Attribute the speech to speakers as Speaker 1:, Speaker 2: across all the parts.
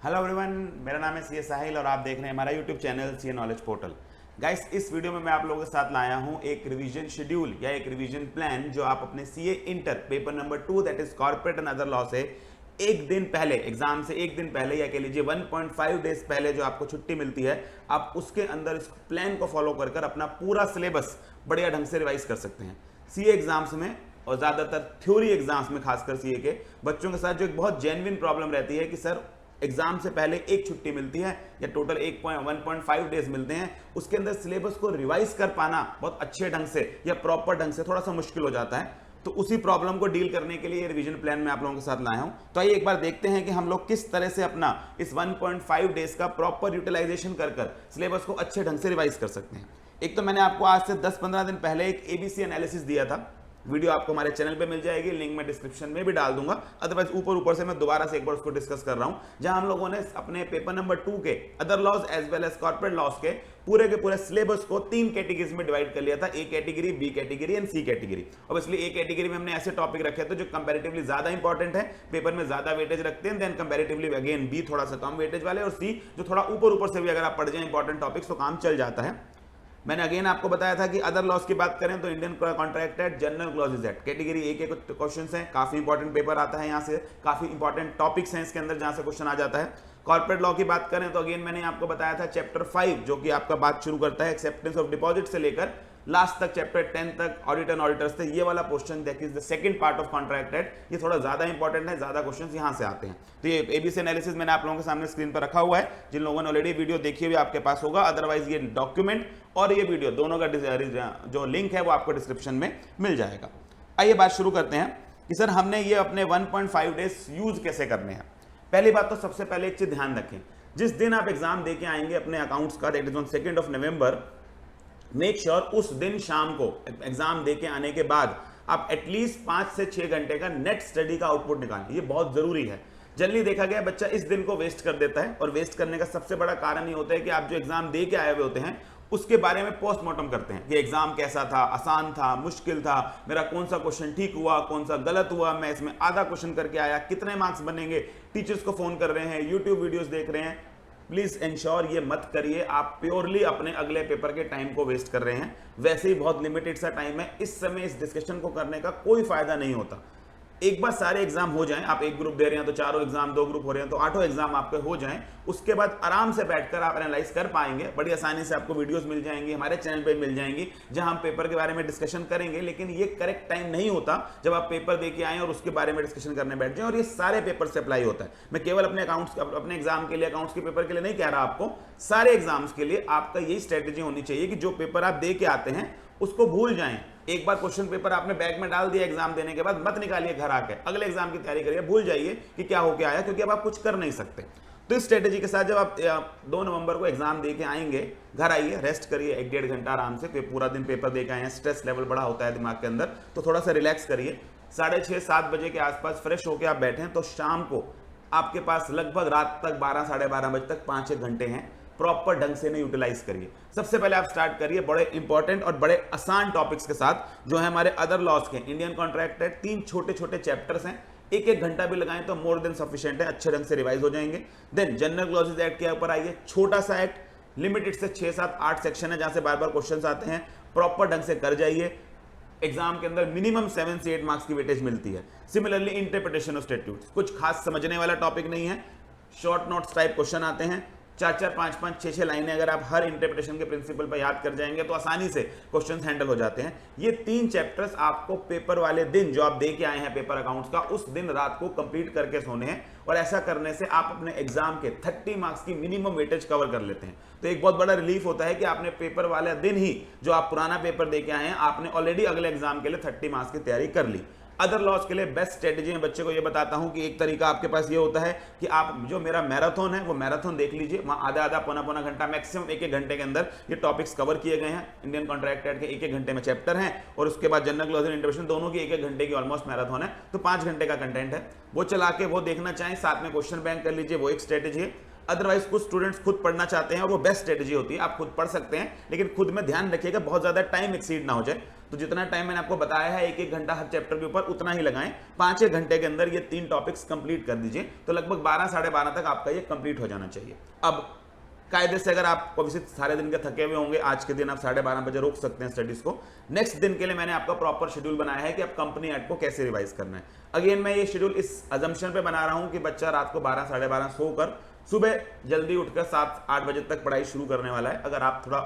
Speaker 1: Hello everyone, मेरा नाम है सीए साहिल और आप देख रहे हैं हमारा YouTube channel CA knowledge portal. Guys, इस वीडियो में मैं आप लोगों के साथ लाया हूं एक रिवीजन शेड्यूल या एक रिवीजन प्लान जो आप अपने CA inter paper number 2 that is corporate and other law से एक दिन पहले, एग्जाम से एक दिन पहले या कह लीजिए 1.5 डेज पहले जो आपको छुट्टी मिलती है, आप उसके अंदर इस प्लान को फॉलो कर अपना पूरा सिलेबस बढ़िया ढंग से रिवाइज कर सकते हैं। सीए एग्जाम्स में और ज़्यादातर थ्योरी एग्जाम्स में खासकर सीए के बच्चों के साथ जो एक बहुत जेन्युइन प्रॉब्लम रहती है कि सर एग्जाम से पहले एक छुट्टी मिलती है या टोटल 1.5 डेज मिलते हैं, उसके अंदर सिलेबस को रिवाइज कर पाना बहुत अच्छे ढंग से या प्रॉपर ढंग से थोड़ा सा मुश्किल हो जाता है। तो उसी प्रॉब्लम को डील करने के लिए रिवीजन प्लान में आप लोगों के साथ लाया हूं। तो आइए एक बार देखते हैं कि हम लोग किस तरह से अपना इस 1.5 डेज का प्रॉपर यूटिलाइजेशन कर सिलेबस को अच्छे ढंग से रिवाइज कर सकते हैं। एक तो मैंने आपको आज से 10-15 दिन पहले एक एबीसी एनालिसिस दिया था, वीडियो आपको हमारे चैनल पे मिल जाएगी, लिंक मैं डिस्क्रिप्शन में भी डाल दूंगा। अदरवाइज ऊपर से मैं दोबारा से एक बार उसको डिस्कस कर रहा हूं, जहां हम लोगों ने अपने पेपर नंबर 2 के other laws as well as corporate laws के पूरे के पूरे सिलेबस को 3 कैटेगरीज में डिवाइड कर लिया था, A category, B category and C category. Obviously A category में हमने ऐसे टॉपिक रखे थे जो कंपैरेटिवली ज्यादा इंपॉर्टेंट है, पेपर में ज्यादा वेटेज रखते हैं, देन कंपैरेटिवली अगेन बी थोड़ा सा कम वेटेज वाले, और सी जो थोड़ा ऊपर से भी अगर आप पढ़ जाए इंपॉर्टेंट टॉपिक्स तो काम चल जाता है। मैंने अगेन आपको बताया था कि अदर लॉस की बात करें तो Indian contract act, general clauses act, category A के कुछ क्वेश्चंस हैं, काफी इंपॉर्टेंट पेपर आता है यहाँ से, काफी इंपॉर्टेंट टॉपिक्स हैं इसके अंदर जहां से क्वेश्चन आ जाता है। कॉर्पोरेट लॉ की बात करें तो अगेन मैंने आपको बताया था चैप्टर 5 जो कि आपका बात शुरू करता है एक्सेप्टेंस ऑफ डिपॉजिट से लेकर लास्ट तक चैप्टर 10 तक ऑडिट एंड ऑडिटर्स थे। ये वाला portion that is the second part of contract act, ये थोड़ा ज्यादा इंपॉर्टेंट है, ज्यादा क्वेश्चंस यहां से आते हैं। तो ये एबीसी एनालिसिस मैंने आप लोगों के सामने स्क्रीन पर रखा हुआ है, जिन लोगों ने ऑलरेडी वीडियो देखी हुई आपके पास होगा, अदरवाइज ये डॉक्यूमेंट और ये वीडियो दोनों का जो लिंक है वो आपको डिस्क्रिप्शन में मिल जाएगा। आइए बात शुरू करते हैं कि सर हमने ये अपने 1.5 डेज यूज कैसे करने हैं। पहली बात तो सबसे पहले एक चीज ध्यान रखें, जिस दिन आप एग्जाम देके आएंगे अपने अकाउंट्स का, that is on 2 November, make sure उस दिन शाम को एग्जाम देके आने के बाद आप एटलीस्ट 5 से 6 घंटे का नेट स्टडी का आउटपुट निकालें। ये बहुत जरूरी है। जनरली देखा गया बच्चा इस दिन को वेस्ट कर देता है, और वेस्ट करने का सबसे बड़ा कारण ये होता है कि आप जो एग्जाम दे के आए हुए होते हैं उसके बारे में पोस्टमार्टम करते हैं कि एग्जाम कैसा था, आसान था, मुश्किल था, मेरा कौन सा क्वेश्चन ठीक हुआ, कौन सा गलत हुआ, मैं इसमें आधा क्वेश्चन करके आया, कितने मार्क्स बनेंगे, टीचर्स को फोन कर रहे हैं, यूट्यूब वीडियोस देख रहे हैं। प्लीज इंश्योर ये मत करिए, आप प्योरली अपने अगले पेपर के टाइम को वेस्ट कर रहे हैं। वैसे ही बहुत लिमिटेड सा टाइम है, इस समय इस डिस्कशन को करने का कोई फायदा नहीं होता। एक बार सारे एग्जाम हो जाएं, आप एक ग्रुप दे रहे हैं तो 4 एग्जाम, 2 ग्रुप हो रहे हैं तो 8 एग्जाम आपके हो जाएं, उसके बाद आराम से बैठकर आप एनालाइज कर पाएंगे। बड़ी आसानी से आपको वीडियोस मिल जाएंगी, हमारे चैनल पे मिल जाएंगी, जहां हम पेपर के बारे में डिस्कशन करेंगे। लेकिन ये करेक्ट टाइम नहीं होता जब आप पेपर दे के आए और उसके बारे में डिस्कशन करने बैठ जाएं, और ये सारे पेपर से अप्लाई होता है। मैं केवल अपने अकाउंट्स, अपने एग्जाम के लिए, अकाउंट्स के पेपर के लिए नहीं कह रहा आपको, सारे एग्जाम्स के लिए आपका यही स्ट्रेटेजी होनी चाहिए कि जो पेपर आप दे के आते हैं उसको भूल जाएं। एक बार क्वेश्चन पेपर आपने बैग में डाल दिया एग्जाम देने के बाद, मत निकालिए घर आके, अगले एग्जाम की तैयारी करिए, भूल जाइए कि क्या होके आया, क्योंकि अब आप कुछ कर नहीं सकते। तो इस स्ट्रेटेजी के साथ जब आप 2 नवंबर को एग्जाम दे के आएंगे, घर आइए, रेस्ट करिए 1-1.5 घंटा आराम से, पूरा दिन पेपर दे के आए हैं, स्ट्रेस लेवल बड़ा होता है दिमाग के अंदर, तो थोड़ा सा रिलैक्स करिए। 6:30-7 बजे के आसपास फ्रेश होकर आप बैठें तो शाम को आपके पास लगभग रात तक 12-12:30 बजे तक 5-6 घंटे हैं, प्रॉपर ढंग से नहीं यूटिलाइज करिए। सबसे पहले आप स्टार्ट करिए बड़े इंपॉर्टेंट और बड़े आसान टॉपिक्स के साथ जो है हमारे अदर लॉज के, इंडियन कॉन्ट्रैक्ट एक्ट, 3 छोटे चैप्टर्स हैं, 1-1 घंटा भी लगाएं तो मोर देन सफिशिएंट है, अच्छे ढंग से रिवाइज हो जाएंगे। देन जनरल क्लॉजेज एक्ट के ऊपर आइए, छोटा सा एक्ट, लिमिटेड से 6-7-8 सेक्शन है जहां से बार बार क्वेश्चन आते हैं, प्रॉपर ढंग से कर जाइए। एग्जाम के अंदर मिनिमम 7 से 8 मार्क्स की वेटेज मिलती है। सिमिलरली इंटरप्रिटेशन ऑफ स्टैट्यूट्स, कुछ खास समझने वाला टॉपिक नहीं है, शॉर्ट नोट्स टाइप क्वेश्चन आते हैं, 4-4, 5-5, 6-6 लाइनें अगर आप हर इंटरप्रिटेशन के प्रिंसिपल पर याद कर जाएंगे तो आसानी से क्वेश्चंस हैंडल हो जाते हैं। ये 3 चैप्टर्स आपको पेपर वाले दिन जो आप दे के आए हैं पेपर अकाउंट्स का, उस दिन रात को कंप्लीट करके सोने हैं, और ऐसा करने से आप अपने एग्जाम के 30 मार्क्स की मिनिमम वेटेज कवर कर लेते हैं। तो एक बहुत बड़ा रिलीफ होता है कि आपने पेपर वाले दिन ही जो आप पुराना पेपर दे के आए हैं, आपने ऑलरेडी अगले एग्जाम के लिए 30 मार्क्स की तैयारी कर ली। अदर लॉस के लिए बेस्ट स्ट्रेटेजी मैं बच्चे को ये बताता हूं कि एक तरीका आपके पास ये होता है कि आप जो मेरा मैराथन है वो मैराथन देख लीजिए, वहां आधा पौना घंटा, मैक्सिमम 1-1 घंटे के अंदर ये टॉपिक्स कवर किए गए हैं। इंडियन कॉन्ट्रैक्ट एक्ट के 1-1 घंटे में चैप्टर हैं, और उसके बाद जनरल क्लॉज एंड इंटरप्रिटेशन दोनों की 1-1 घंटे की ऑलमोस्ट मैराथन है, तो 5 घंटे का कंटेंट है। वो चला के वो देखना चाहें, साथ में क्वेश्चन बैंक कर लीजिए, वो एक स्ट्रेटेजी है। अदरवाइज कुछ स्टूडेंट्स खुद पढ़ना चाहते हैं और वो बेस्ट स्ट्रेटजी होती है, आप खुद पढ़ सकते हैं, लेकिन खुद में ध्यान रखिएगा बहुत ज़्यादा टाइम एक्सीड ना हो जाए। तो जितना टाइम मैंने आपको बताया है 1-1 घंटा हर चैप्टर के ऊपर, उतना ही लगाएं। 5-6 घंटे के अंदर ये 3 टॉपिक्स कंप्लीट कर दीजिए, तो लगभग 12 साढ़े 12 तक आपका ये कंप्लीट हो जाना चाहिए। अब कायदे से अगर आप ऑब्वियसली सारे दिन के थके हुए होंगे, आज के दिन आप 12:30 बजे रोक सकते हैं स्टडीज को। नेक्स्ट दिन के लिए मैंने आपका प्रॉपर शेड्यूल बनाया है कि आप कंपनी ऐड को कैसे रिवाइज करना है। अगेन मैं ये शेड्यूल इस अजम्पशन पे बना रहा हूं कि बच्चा रात को 12 साढ़े 12 सोकर सुबह जल्दी उठकर 7-8 बजे तक पढ़ाई शुरू करने वाला है। अगर आप थोड़ा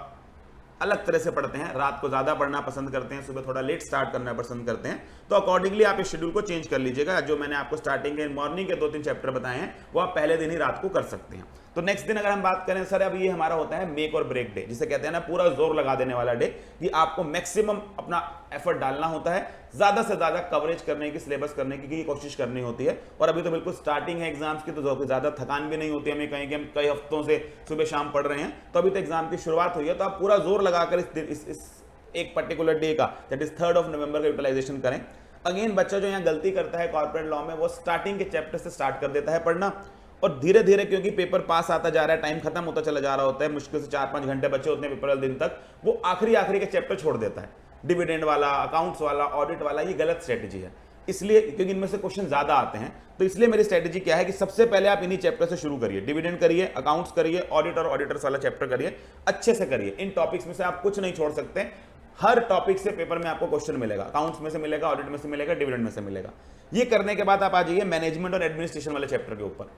Speaker 1: अलग तरह से पढ़ते हैं, रात को ज़्यादा पढ़ना पसंद करते हैं, सुबह थोड़ा लेट स्टार्ट करना पसंद करते हैं, तो अकॉर्डिंगली आप इस शेड्यूल को चेंज कर लीजिएगा। जो मैंने आपको स्टार्टिंग के मॉर्निंग के 2-3 चैप्टर बताए हैं वो आप पहले दिन ही रात को कर सकते हैं। तो नेक्स्ट दिन अगर हम बात करें सर, अब ये हमारा होता है मेक और ब्रेक डे, जिसे कहते हैं ना पूरा जोर लगा देने वाला डे, कि आपको मैक्सिमम अपना एफर्ट डालना होता है, ज्यादा से ज्यादा कवरेज करने की, सिलेबस करने की कोशिश करनी होती है। और अभी तो बिल्कुल स्टार्टिंग है एग्जाम्स की, तो ज्यादा थकान भी नहीं होती हमें कहीं कि हम कई हफ्तों से सुबह शाम पढ़ रहे हैं, तो अभी तो एग्जाम की शुरुआत हुई है, तो आप पूरा जोर लगाकर इस एक पर्टिकुलर डे का, दैट इज 3 नवंबर का यूटिलाइजेशन करें। अगेन बच्चा जो यहाँ गलती करता है कॉर्पोरेट लॉ में, वो स्टार्टिंग के चैप्टर से स्टार्ट कर देता है पढ़ना, और धीरे धीरे क्योंकि पेपर पास आता जा रहा है, टाइम खत्म होता चला जा रहा होता है, मुश्किल से 4-5 घंटे बचे होते हैं पेपर वाले दिन तक, वो आखिरी के चैप्टर छोड़ देता है। डिविडेंड वाला, अकाउंट्स वाला, ऑडिट वाला, ये गलत स्ट्रेटेजी है। इसलिए क्योंकि इनमें से क्वेश्चन ज्यादा आते हैं, तो इसलिए मेरी स्ट्रेटेजी क्या है कि सबसे पहले आप इन्हीं चैप्टर से शुरू करिए। डिविडेंड करिए, अकाउंट्स करिए, ऑडिट और ऑडिटर्स वाला चैप्टर करिए, अच्छे से करिए। इन टॉपिक्स में से आप कुछ नहीं छोड़ सकते, हर टॉपिक से पेपर में आपको क्वेश्चन मिलेगा, अकाउंट्स में से मिलेगा, ऑडिट में से मिलेगा, डिविडेंड में से मिलेगा। ये करने के बाद आप आ जाइए मैनेजमेंट और एडमिनिस्ट्रेशन वाले चैप्टर के ऊपर,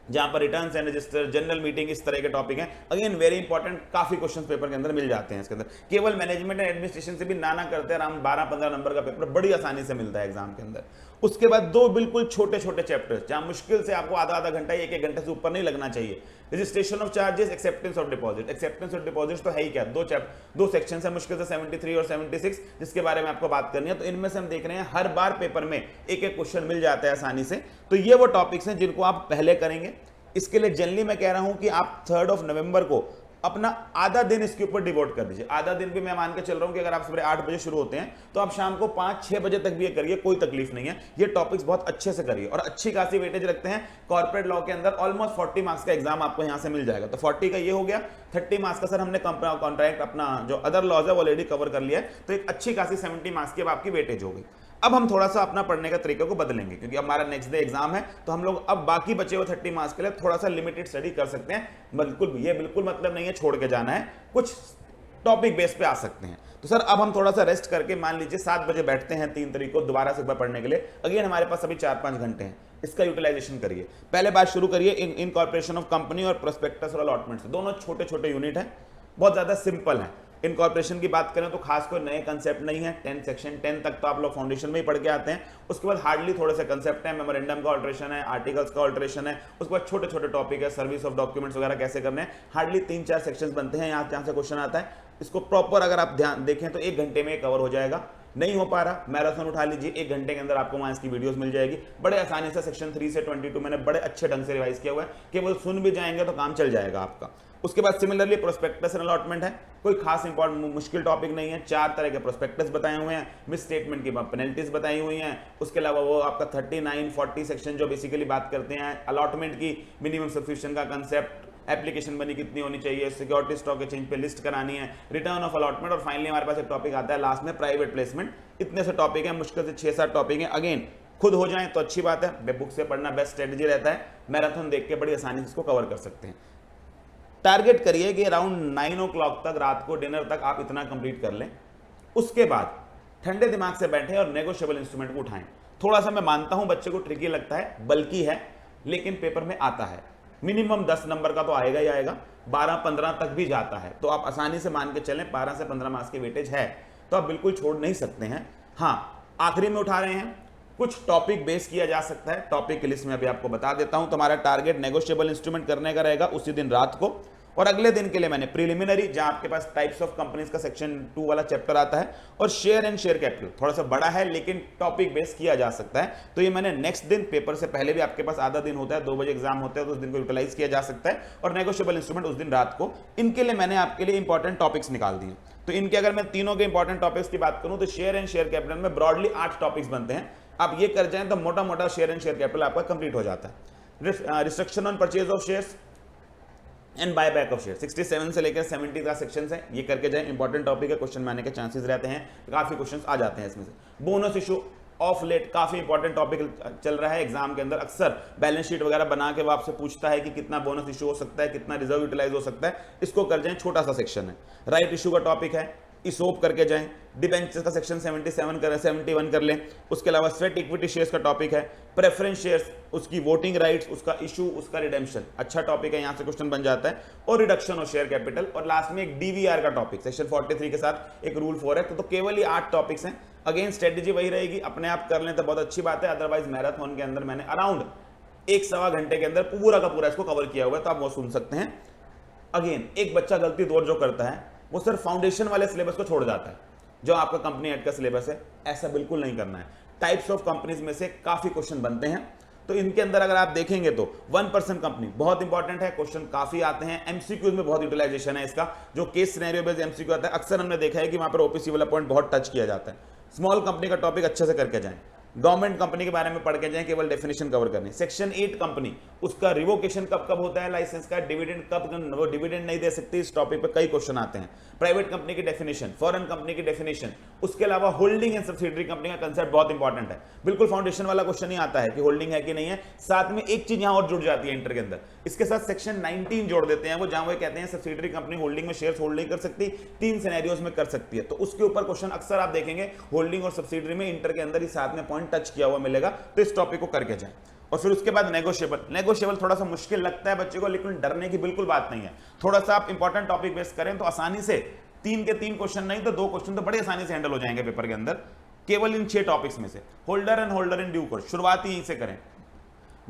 Speaker 1: जहां पर returns and register, general meeting, इस तरह के टॉपिक हैं। अगेन वेरी इंपॉर्टेंट, काफी क्वेश्चंस पेपर के अंदर मिल जाते हैं इसके अंदर। केवल मैनेजमेंट एंड एडमिनिस्ट्रेशन से भी नाना करते हैं, अराउंड 12-15 नंबर का पेपर बड़ी आसानी से मिलता है एग्जाम के अंदर। उसके बाद 2 बिल्कुल छोटे छोटे चैप्टर्स, जहां मुश्किल से आपको आधा घंटा, 1-1 घंटे से ऊपर नहीं लगना चाहिए। Registration of charges, acceptance of deposit. Acceptance of deposit तो है ही क्या, 2 सेक्शन है, मुश्किल से 73 और 76, जिसके बारे में आपको बात करनी है। तो इनमें से हम देख रहे हैं हर बार पेपर में 1-1 क्वेश्चन मिल जाता है आसानी से। तो ये वो टॉपिक्स हैं जिनको आप पहले करेंगे। इसके लिए जनरली मैं कह रहा हूं कि आप 3 नवंबर को अपना आधा दिन इसके ऊपर डिवोट कर दीजिए। आधा दिन भी मैं मान के चल रहा हूं कि अगर आप सुबह 8 बजे शुरू होते हैं तो आप शाम को 5-6 बजे तक भी ये करिए, कोई तकलीफ नहीं है। ये टॉपिक्स बहुत अच्छे से करिए और अच्छी खासी वेटेज रखते हैं। कॉर्पोरेट लॉ के अंदर ऑलमोस्ट 40 मार्क्स का एग्जाम आपको यहां से मिल जाएगा। तो 40 का ये हो गया, 30 मार्क्स का सर हमने कॉन्ट्रैक्ट अपना जो अदर लॉज है वो ऑलरेडी कवर कर लिया है, तो एक अच्छी खासी 70 मार्क्स की अब आपकी वेटेज हो गई। अब हम थोड़ा सा अपना पढ़ने का तरीके को बदलेंगे, क्योंकि हमारा नेक्स्ट डे एग्जाम है, तो हम लोग अब बाकी बचे हुए 30 मार्क्स के लिए थोड़ा सा लिमिटेड स्टडी कर सकते हैं। बिल्कुल मतलब नहीं है छोड़ के जाना है, कुछ टॉपिक बेस पे आ सकते हैं। तो सर अब हम थोड़ा सा रेस्ट करके मान लीजिए 7 बजे बैठते हैं 3 तारीख को दोबारा से एक बार पढ़ने के लिए। अगेन हमारे पास अभी 4-5 घंटे हैं, इसका यूटिलाइजेशन करिए। पहले बात शुरू करिए इनकॉर्पोरेशन ऑफ कंपनी और प्रोस्पेक्टस और अलॉटमेंट्स। दोनों छोटे छोटे यूनिट हैं, बहुत ज्यादा सिंपल है। इनकॉर्पोरेशन की बात करें तो खास कोई नए कंसेप्ट नहीं है। 10 सेक्शन 10 तक तो आप लोग फाउंडेशन में ही पढ़ के आते हैं। उसके बाद हार्डली थोड़े से कंसेप्ट है, मेमोरेंडम का ऑल्ट्रेशन है, आर्टिकल्स का ऑल्ट्रेशन है। उसके बाद छोटे छोटे टॉपिक है, सर्विस ऑफ डॉक्यूमेंट्स वगैरह कैसे करने हैं। हार्डली 3-4 सेक्शंस बनते हैं, यहाँ से क्वेश्चन आता है। इसको प्रॉपर अगर आप ध्यान देखें तो 1 घंटे में कवर हो जाएगा। नहीं हो पा रहा, मैराथन उठा लीजिए, 1 घंटे के अंदर आपको वहां इसकी वीडियोस मिल जाएगी बड़े आसानी से। सेक्शन 3 से 22 मैंने बड़े अच्छे ढंग से रिवाइज किया हुआ है, केवल सुन भी जाएंगे तो काम चल जाएगा आपका। उसके बाद सिमिलरली प्रोस्पेक्टस एंड अलॉटमेंट है, कोई खास इंपॉर्टेंट मुश्किल टॉपिक नहीं है। 4 तरह के प्रोस्पेक्टस बताए हुए हैं, मिस स्टेटमेंट की पेनल्टीज बताई हुई हैं। उसके अलावा वो आपका 39-40 सेक्शन जो बेसिकली बात करते हैं अलॉटमेंट की, मिनिमम सब्सक्रिप्शन का कंसेप्ट, एप्लीकेशन बनी कितनी होनी चाहिए, सिक्योरिटी स्टॉक एक्सचेंज पे लिस्ट करानी है, रिटर्न ऑफ अलॉटमेंट, और फाइनली हमारे पास एक टॉपिक आता है लास्ट में प्राइवेट प्लेसमेंट। इतने से टॉपिक है, मुश्किल से 6-7 टॉपिक है। अगेन खुद हो जाएं तो अच्छी बात है, बुक से पढ़ना बेस्ट स्ट्रेटजी रहता है। मैराथन देख के बड़ी आसानी से इसको कवर कर सकते हैं। टारगेट करिए कि अराउंड 9 o'clock तक, रात को डिनर तक आप इतना कंप्लीट कर लें। उसके बाद ठंडे दिमाग से बैठें और नेगोशिएबल इंस्ट्रूमेंट को उठाएं। थोड़ा सा मैं मानता हूं बच्चे को ट्रिकी लगता है, बल्कि है, लेकिन पेपर में आता है। मिनिमम 10 नंबर का तो आएगा ही आएगा, 12-15 तक भी जाता है। तो आप आसानी से मान के चलें 12 से 15 मार्क्स की वेटेज है, तो आप बिल्कुल छोड़ नहीं सकते हैं। हाँ, आखिरी में उठा रहे हैं, कुछ टॉपिक बेस किया जा सकता है। टॉपिक की लिस्ट में अभी आपको बता देता हूं। तुम्हारा टारगेट नेगोशिएबल इंस्ट्रूमेंट करने का रहेगा उसी दिन रात को। और अगले दिन के लिए मैंने प्रिलिमिनरी, जहां आपके पास टाइप्स ऑफ कंपनीज का सेक्शन 2 वाला चैप्टर आता है, और शेयर एंड शेयर कैपिटल, थोड़ा सा बड़ा है लेकिन टॉपिक बेस किया जा सकता है। तो ये मैंने नेक्स्ट दिन, पेपर से पहले भी आपके पास आधा दिन होता है, 2 बजे एग्जाम होता है, तो उस दिन को यूटिलाइज किया जा सकता है। और नेगोशिएबल इंस्ट्रूमेंट उस दिन रात को। इनके लिए मैंने आपके लिए इंपॉर्टेंट टॉपिक्स निकाल दिए। तो इनके अगर मैं तीनों के इंपॉर्टेंट टॉपिक्स की बात करूं तो शेयर एंड शेयर कैपिटल में ब्रॉडली 8 टॉपिक्स बनते हैं। आप ये कर जाएं तो मोटा मोटा शेयर एंड शेयर कैपिटल आपका कंप्लीट हो जाता है। Restriction on purchase of shares, and buy back of share. 67 से लेकर 70 का सेक्शन है, ये करके जाए, इंपॉर्टेंट टॉपिक है, क्वेश्चन में आने के चांसेस रहते हैं, काफी क्वेश्चंस आ जाते हैं इसमें से। बोनस इशू ऑफ लेट काफी इंपॉर्टेंट टॉपिक चल रहा है एग्जाम के अंदर, अक्सर बैलेंस शीट वगैरह बना के वो आपसे पूछता है कि कितना बोनस इशू हो सकता है, कितना रिजर्व यूटिलाइज हो सकता है, इसको कर जाएं, छोटा सा सेक्शन है। राइट इशू का टॉपिक है, इसोप करके जाएं, डिबेंचर्स का सेक्शन 77 करें, 71 कर लें। उसके अलावा स्वेट इक्विटी शेयर्स का टॉपिक है, प्रेफरेंस शेयर्स, उसकी वोटिंग राइट्स, उसका इशू, उसका रिडेम्पशन, अच्छा टॉपिक है, यहां से क्वेश्चन बन जाता है, और रिडक्शन ऑफ शेयर कैपिटल, और लास्ट में एक डीवीआर का टॉपिक सेक्शन 43 के साथ एक रूल 4 है। तो केवल ये 8 टॉपिक्स हैं। अगेन स्ट्रेटेजी वही रहेगी, अपने आप कर लें तो बहुत अच्छी बात है, अदरवाइज मैराथन के अंदर मैंने अराउंड 1-1.25 घंटे के अंदर पूरा का पूरा इसको कवर किया हुआ है, तो आप वो सुन सकते हैं। अगेन एक बच्चा गलती दौर जो करता है वो सिर्फ फाउंडेशन वाले सिलेबस को छोड़ जाता है, जो आपका कंपनी एड का सिलेबस है, ऐसा बिल्कुल नहीं करना है। टाइप्स ऑफ कंपनीज में से काफी क्वेश्चन बनते हैं, तो इनके अंदर अगर आप देखेंगे तो 1% कंपनी बहुत इंपॉर्टेंट है, क्वेश्चन काफी आते हैं, एमसीक्यूज में बहुत यूटिलाइजेशन है इसका, जो केस सिनेरियो बेस्ड एमसीक्यू आता है, अक्सर हमने देखा है कि वहां पर ओपीसी वाला पॉइंट बहुत टच किया जाता है। स्मॉल कंपनी का टॉपिक अच्छे से करके जाएं, गवर्नमेंट कंपनी के बारे में पढ़ के जाएं, केवल डेफिनेशन कवर करनी। सेक्शन 8 कंपनी, उसका रिवोकेशन कब कब होता है लाइसेंस का, डिविडेंड कब वो डिविडेंड नहीं दे सकती, इस टॉपिक पे कई क्वेश्चन आते हैं। प्राइवेट कंपनी की डेफिनेशन, फॉरेन कंपनी की डेफिनेशन, उसके अलावा होल्डिंग एंड सब्सिडरी कंपनी का कंसेप्ट बहुत इंपॉर्टेंट है। बिल्कुल फाउंडेशन वाला क्वेश्चन ही आता है कि होल्डिंग है कि नहीं है, साथ में एक चीज यहां और जुड़ जाती है इंटर के अंदर, इसके साथ सेक्शन 19 जोड़ देते हैं वो, जहां वो कहते हैं सब्सिडरी कंपनी होल्डिंग में शेयर्स होल्ड नहीं कर सकती, 3 सिनेरियोज में कर सकती है। तो उसके ऊपर क्वेश्चन अक्सर आप देखेंगे होल्डिंग और सब्सिडरी में इंटर के अंदर ही साथ में पॉइंट टच किया हुआ मिलेगा, तो इस टॉपिक को करके जाएं। और फिर उसके बाद नेगोशिएबल थोड़ा सा मुश्किल लगता है बच्चे को, लेकिन डरने की बिल्कुल बात नहीं है। थोड़ा सा आप इंपॉर्टेंट टॉपिक बेस करें तो आसानी से 3 के 3 क्वेश्चन नहीं तो 2 क्वेश्चन तो बड़े आसानी से हैंडल हो जाएंगे पेपर के अंदर, केवल इन 6 टॉपिक्स में से। होल्डर इन ड्यू कोर्स, शुरुआत ही यहीं से करें।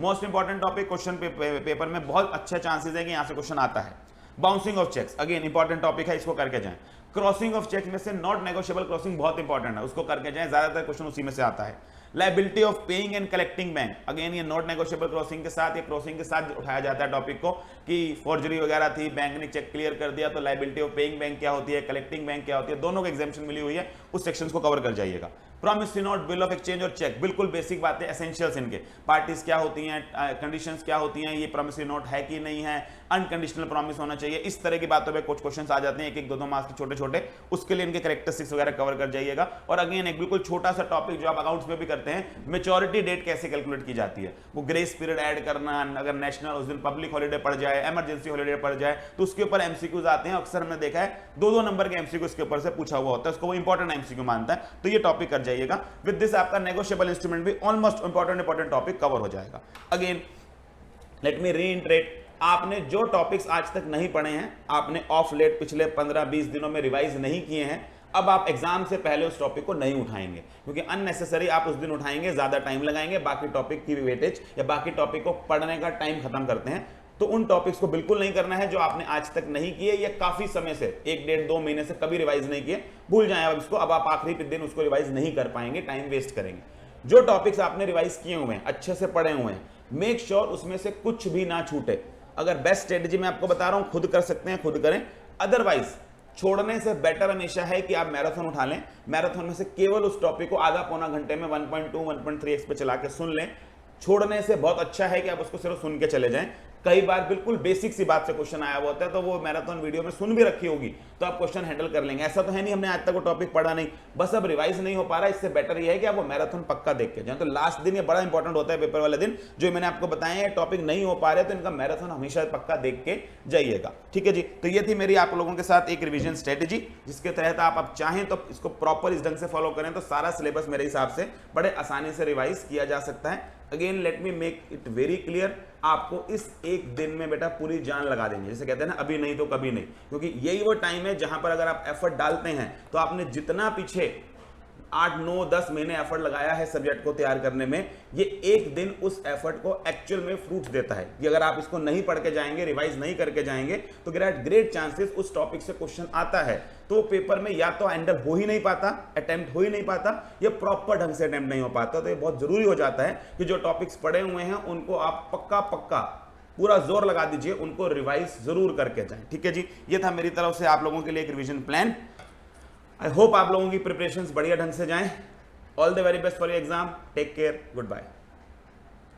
Speaker 1: Most important topic question paper में बहुत अच्छे चांसेस है कि यहां से क्वेश्चन आता है। Bouncing of cheques, again important topic है, इसको करके जाएं। क्रॉसिंग ऑफ चेक में से नॉट नेगोशिएबल क्रॉसिंग बहुत इंपॉर्टेंट है, उसको करके जाएं, ज्यादातर क्वेश्चन उसी में से आता है। Liability of paying and collecting bank, again ये नॉट नेगोशिएबल क्रॉसिंग के साथ या क्रॉसिंग के साथ उठाया जाता है टॉपिक को, कि फॉर्जरी वगैरह थी, बैंक ने चेक क्लियर कर दिया, तो लायबिलिटी ऑफ पेइंग बैंक क्या होती है, कलेक्टिंग बैंक क्या होती है, दोनों को एग्जाम्पशन मिली हुई है, उस सेक्शन को कवर कर जाइएगा। Promissory note, bill of exchange और चेक, बिल्कुल बेसिक बातें, एसेंशियल्स इनके, पार्टीज क्या होती हैं, कंडीशंस क्या होती हैं, ये प्रॉमिसरी नोट है कि नहीं है, अनकंडीशनल प्रॉमिस होना चाहिए, इस तरह की बातों पे कुछ क्वेश्चंस आ जाते हैं, 1-1, 2-2 मार्क्स के छोटे छोटे, उसके लिए इनके कैरेक्टरिस्टिक्स वगैरह कवर कर जाइएगा। और अगेन एक बिल्कुल छोटा सा टॉपिक जो आप अकाउंट्स में भी करते हैं, मैच्योरिटी डेट कैसे कैलकुलेट की जाती है, वो ग्रेस पीरियड ऐड करना, अगर नेशनल उस दिन पब्लिक हॉलीडे पड़ जाए, इमरजेंसी हॉलीडे पड़ जाए, तो उसके ऊपर एमसीक्यूज आते हैं, अक्सर हमने देखा है 2-2 नंबर के एमसीक्यू इसके ऊपर से पूछा हुआ होता है, उसको वो इंपॉर्टेंट एमसीक्यू मानता है, तो ये टॉपिक कर जाइएगा। विद दिस आपका नेगोशिएबल इंस्ट्रूमेंट भी ऑलमोस्ट इंपॉर्टेंट टॉपिक कवर हो जाएगा। अगेन लेट मी रीइंटरेट, आपने जो टॉपिक्स आज तक नहीं पढ़े हैं, आपने ऑफ लेट पिछले 15-20 दिनों में रिवाइज नहीं किए हैं, अब आप एग्जाम से पहले उस टॉपिक को नहीं उठाएंगे, क्योंकि अननेसेसरी आप उस दिन उठाएंगे, ज्यादा टाइम लगाएंगे, बाकी टॉपिक की वेटेज या बाकी टॉपिक को पढ़ने का टाइम खत्म करते हैं। तो उन टॉपिक्स को बिल्कुल नहीं करना है जो आपने आज तक नहीं किए या काफी समय से 1-1.5-2 महीने से कभी रिवाइज नहीं किए, भूल जाएं अब इसको, अब आप आखिरी दिन उसको रिवाइज नहीं कर पाएंगे, टाइम वेस्ट करेंगे। जो टॉपिक्स आपने रिवाइज किए हुए हैं, अच्छे से पढ़े हुए हैं, मेक श्योर उसमें से कुछ भी ना छूटे। अगर बेस्ट स्ट्रेटेजी मैं आपको बता रहा हूं, खुद कर सकते हैं खुद करें, अदरवाइज छोड़ने से बेटर हमेशा है कि आप मैराथन उठा लें, मैराथन में से केवल उस टॉपिक को आधा-पौना घंटे में 1.2 1.3x पे चला के सुन लें। छोड़ने से बहुत अच्छा है कि आप उसको सिर्फ सुन के चले जाएं। कई बार बिल्कुल बेसिक सी बात से क्वेश्चन आया हुआ होता है, तो वो मैराथन वीडियो में सुन भी रखी होगी तो आप क्वेश्चन हैंडल कर लेंगे। ऐसा तो है नहीं हमने आज तक वो टॉपिक पढ़ा नहीं, बस अब रिवाइज नहीं हो पा रहा, इससे बेटर ये है कि आप वो मैराथन पक्का देख के जाएं। तो लास्ट दिन ये बड़ा इंपॉर्टेंट होता है, पेपर वाले दिन जो मैंने आपको बताया है, टॉपिक नहीं हो पा रहे तो इनका मैराथन हमेशा पक्का देख के जाइएगा। ठीक है जी, तो ये थी मेरी आप लोगों के साथ एक रिविजन स्ट्रेटेजी, जिसके तहत आप चाहें तो इसको प्रॉपर इस ढंग से फॉलो करें तो सारा सिलेबस मेरे हिसाब से बड़े आसानी से रिवाइज किया जा सकता है। Again let me make it very clear, आपको इस एक दिन में बेटा पूरी जान लगा देंगे, जैसे कहते हैं ना अभी नहीं तो कभी नहीं, क्योंकि यही वो टाइम है जहां पर अगर आप एफर्ट डालते हैं तो आपने जितना पीछे 8, 9, 10 महीने एफर्ट लगाया है सब्जेक्ट को तैयार करने में, ये एक दिन उस एफर्ट को एक्चुअल में फ्रूट देता है। कि अगर आप इसको नहीं पढ़ के जाएंगे, रिवाइज नहीं करके जाएंगे, तो ग्रेट चांसेस उस टॉपिक से क्वेश्चन आता है तो पेपर में या तो हैंडल हो ही नहीं पाता, अटेम्प्ट हो ही नहीं पाता, या प्रॉपर ढंग से अटेम्प्ट नहीं हो पाता। तो ये बहुत जरूरी हो जाता है कि जो टॉपिक्स पढ़े हुए हैं उनको आप पक्का पूरा जोर लगा दीजिए, उनको रिवाइज जरूर करके जाएं। ठीक है जी, ये था मेरी तरफ से आप लोगों के लिए एक रिवीजन प्लान। आई होप आप लोगों की प्रिपरेशंस बढ़िया ढंग से जाएं। All the very best for your exam, take care, good bye.